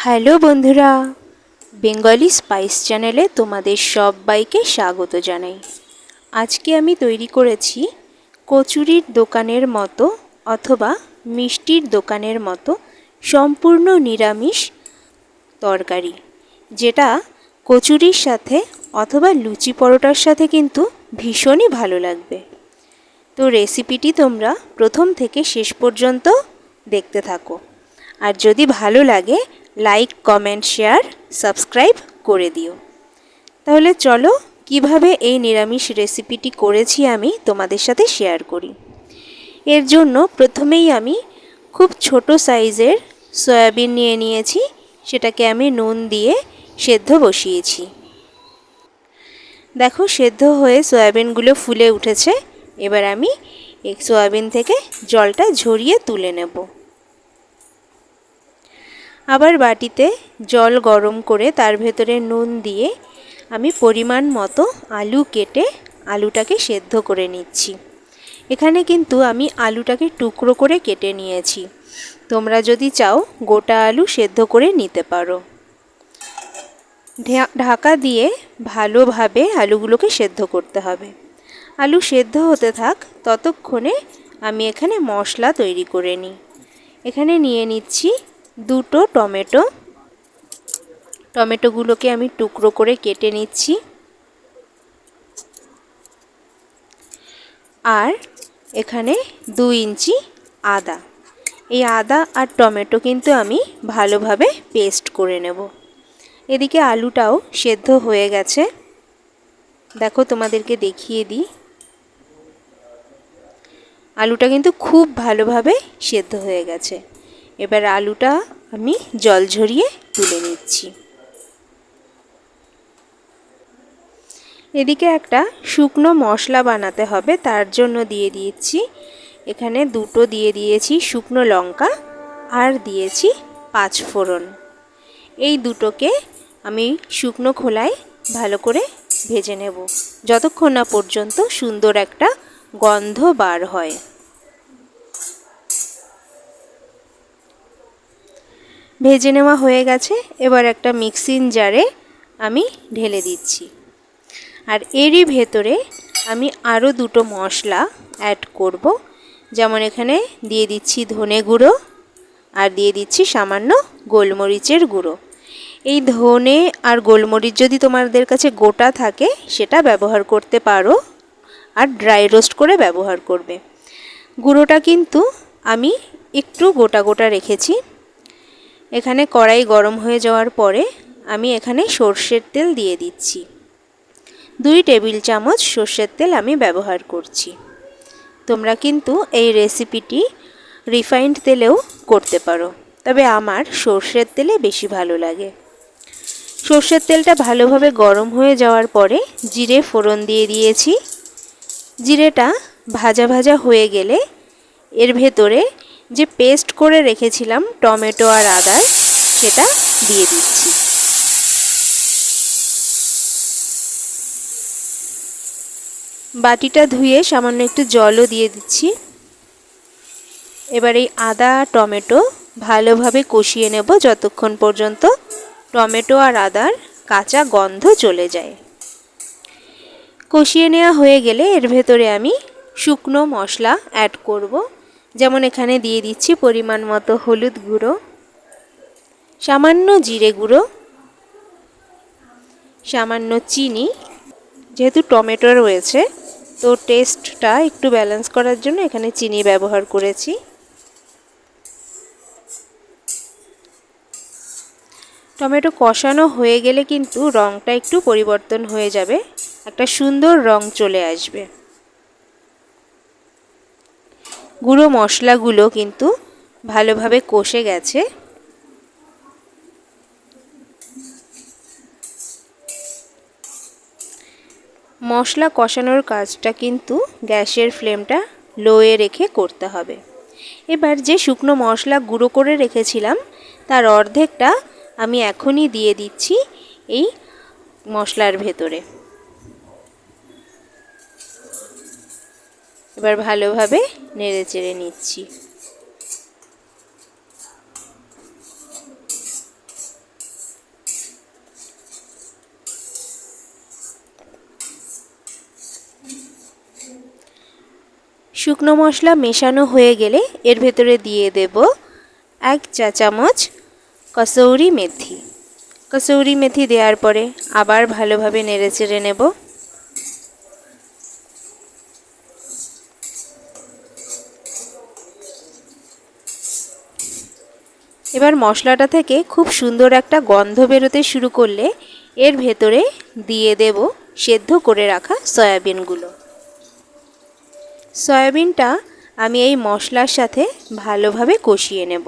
Hello বন্ধুরা, Bengali spice চ্যানেলে তোমাদের সবাইকে স্বাগত জানাই। আজকে আমি তৈরি করেছি কচুরির দোকানের মতো অথবা মিষ্টির দোকানের মতো সম্পূর্ণ নিরামিষ তরকারি, যেটা কচুরির সাথে অথবা লুচি পরোটার সাথে কিন্তু ভীষণই ভালো লাগবে। তো রেসিপিটি তোমরা প্রথম থেকে শেষ পর্যন্ত দেখতে থাকো, আর যদি ভালো লাগে লাইক, কমেন্ট, শেয়ার, সাবস্ক্রাইব করে দিও। তাহলে চলো কিভাবে এই নিরামিষ রেসিপিটি করেছি আমি তোমাদের সাথে শেয়ার করি। এর জন্য প্রথমেই আমি খুব ছোট সাইজের সয়াবিন নিয়ে নিয়েছি, সেটাকে আমি নুন দিয়ে সেদ্ধ বসিয়েছি। দেখো সেদ্ধ হয়ে সয়াবিনগুলো ফুলে উঠেছে। এবার আমি এই সয়াবিন থেকে জলটা ঝরিয়ে তুলে নেব। আবার বাটিতে জল গরম করে তার ভেতরে নুন দিয়ে আমি পরিমাণ মতো আলু কেটে আলুটাকে সেদ্ধ করে নিচ্ছি। এখানে কিন্তু আমি আলুটাকে টুকরো করে কেটে নিয়েছি। তোমরা যদি চাও গোটা আলু সেদ্ধ করে নিতে পারো। ঢাকা দিয়ে ভালোভাবে আলুগুলোকে সেদ্ধ করতে হবে। আলু সেদ্ধ হতে থাক, ততক্ষণে আমি এখানে মশলা তৈরি করে নিই। এখানে নিয়ে নিচ্ছি দুটো টমেটো। টমেটোগুলোকে আমি টুকরো করে কেটে নিচ্ছি। আর এখানে 2 ইঞ্চি আদা। এই আদা আর টমেটো কিন্তু আমি ভালোভাবে পেস্ট করে নেব। এদিকে আলুটাও সেদ্ধ হয়ে গেছে। দেখো তোমাদেরকে দেখিয়ে দিই, আলুটা কিন্তু খুব ভালোভাবে সেদ্ধ হয়ে গেছে। এবার আলুটা আমি জল ঝরিয়ে তুলে নিচ্ছি। এদিকে একটা শুকনো মশলা বানাতে হবে, তার জন্য দিয়ে দিয়েছি এখানে দুটো দিয়ে দিয়েছি শুকনো লঙ্কা, আর দিয়েছি 5 ফোড়ন। এই দুটোকে আমি শুকনো খোলায় ভালো করে ভেজে নেব, যতক্ষণ না পর্যন্ত সুন্দর একটা গন্ধ বার হয়। ভেজে নেওয়া হয়ে গেছে। এবার একটা মিক্সিং জারে আমি ঢেলে দিচ্ছি। আর এরই ভেতরে আমি আরও দুটো মশলা অ্যাড করব। যেমন এখানে দিয়ে দিচ্ছি ধনে গুঁড়ো, আর দিয়ে দিচ্ছি সামান্য গোলমরিচের গুঁড়ো। এই ধনে আর গোলমরিচ যদি তোমাদের কাছে গোটা থাকে সেটা ব্যবহার করতে পারো, আর ড্রাই রোস্ট করে ব্যবহার করবে। গুঁড়োটা কিন্তু আমি একটু গোটা গোটা রেখেছি। এখানে কড়াই গরম হয়ে যাওয়ার পরে আমি এখানে সর্ষের তেল দিয়ে দিচ্ছি। 2 টেবিল চামচ সর্ষের তেল আমি ব্যবহার করছি। তোমরা কিন্তু এই রেসিপিটি রিফাইন্ড তেলেও করতে পারো, তবে আমার সর্ষের তেলে বেশি ভালো লাগে। সর্ষের তেলটা ভালোভাবে গরম হয়ে যাওয়ার পরে জিরে ফোড়ন দিয়ে দিয়েছি। জিরেটা ভাজা ভাজা হয়ে গেলে এর ভেতরে যে পেস্ট করে রেখেছিলাম টমেটো আর আদার, সেটা দিয়ে দিচ্ছি। বাটিটা ধুয়ে সামান্য একটু জলও দিয়ে দিচ্ছি। এবার এই আদা টমেটো ভালোভাবে কষিয়ে নেব যতক্ষণ পর্যন্ত টমেটো আর আদার কাঁচা গন্ধ চলে যায়। কষিয়ে নেওয়া হয়ে গেলে এর ভেতরে আমি শুকনো মশলা অ্যাড করব। যেমন এখানে দিয়ে দিচ্ছি পরিমাণ মতো হলুদ গুঁড়ো, সামান্য জিরে গুঁড়ো, সামান্য চিনি। যেহেতু টমেটো রয়েছে তো টেস্টটা একটু ব্যালেন্স করার জন্য এখানে চিনি ব্যবহার করেছি। টমেটো কষানো হয়ে গেলে কিন্তু রঙটা একটু পরিবর্তন হয়ে যাবে, একটা সুন্দর রং চলে আসবে। গুঁড়ো মশলাগুলো কিন্তু ভালোভাবে কষে গেছে। মশলা কষানোর কাজটা কিন্তু গ্যাসের ফ্লেমটা লোয়ে রেখে করতে হবে। এবার যে শুকনো মশলা গুঁড়ো করে রেখেছিলাম তার অর্ধেকটা আমি এখনই দিয়ে দিচ্ছি এই মশলার ভেতরে। এবার ভালোভাবে নেড়ে চেড়ে নিচ্ছি। শুকনো মশলা মেশানো হয়ে গেলে এর ভেতরে দিয়ে দেব 1 চা চামচ কসৌরি মেথি। কসৌরি মেথি দেওয়ার পরে আবার ভালোভাবে নেড়েচেড়ে নেব। এবার মশলাটা থেকে খুব সুন্দর একটা গন্ধ বেরোতে শুরু করলে এর ভেতরে দিয়ে দেব সেদ্ধ করে রাখা সয়াবিনগুলো। সয়াবিনটা আমি এই মশলার সাথে ভালোভাবে কষিয়ে নেব।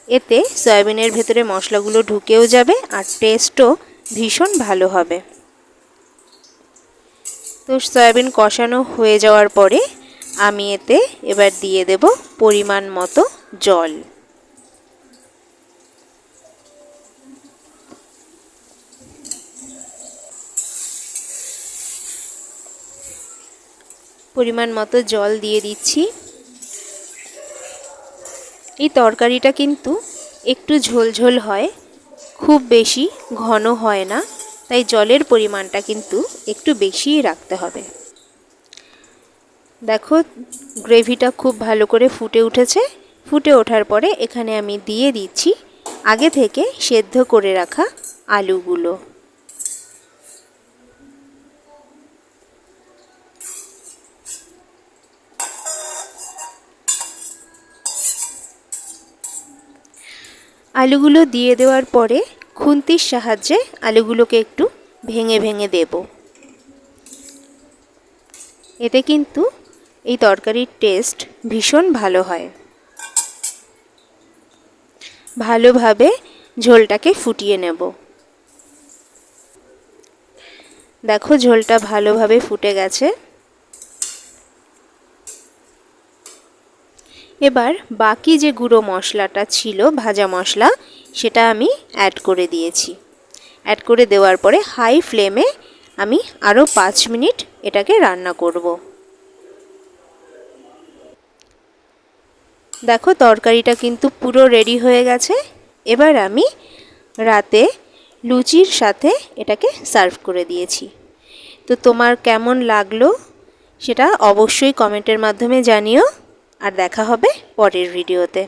এতে সয়াবিনের ভেতরে মশলাগুলো ঢুকেও যাবে আর টেস্টও ভীষণ ভালো হবে। তো সয়াবিন কষানো হয়ে যাওয়ার পরে আমি এতে এবার দিয়ে দেব পরিমাণ মতো জল। পরিমাণ মতো জল দিয়ে দিচ্ছি। এই তরকারিটা কিন্তু একটু ঝোলঝোল হয়, খুব বেশি ঘন হয় না, তাই জলের পরিমাণটা কিন্তু একটু বেশিই রাখতে হবে। দেখো গ্রেভিটা খুব ভালো করে ফুটে উঠেছে। ফুটে ওঠার পরে এখানে আমি দিয়ে দিচ্ছি আগে থেকে সেদ্ধ করে রাখা আলুগুলো। আলুগুলো দিয়ে দেওয়ার পরে খুন্তির সাহায্যে আলুগুলোকে একটু ভেঙে ভেঙে দেব। এতে কিন্তু এই তরকারির টেস্ট ভীষণ ভালো হয়। ভালোভাবে ঝোলটাকে ফুটিয়ে নেব। দেখো ঝোলটা ভালোভাবে ফুটে গেছে। এবার বাকি যে গুঁড়ো মশলাটা ছিল, ভাজা মশলা, সেটা আমি অ্যাড করে দিয়েছি। অ্যাড করে দেওয়ার পরে হাই ফ্লেমে আমি আরও 5 মিনিট এটাকে রান্না করব। দেখো তরকারিটা কিন্তু পুরো রেডি হয়ে গেছে। এবার আমি রাতে লুচির সাথে এটাকে সার্ভ করে দিয়েছি। তো তোমার কেমন লাগলো সেটা অবশ্যই কমেন্টের মাধ্যমে জানিও। আর দেখা হবে পরের ভিডিওতে।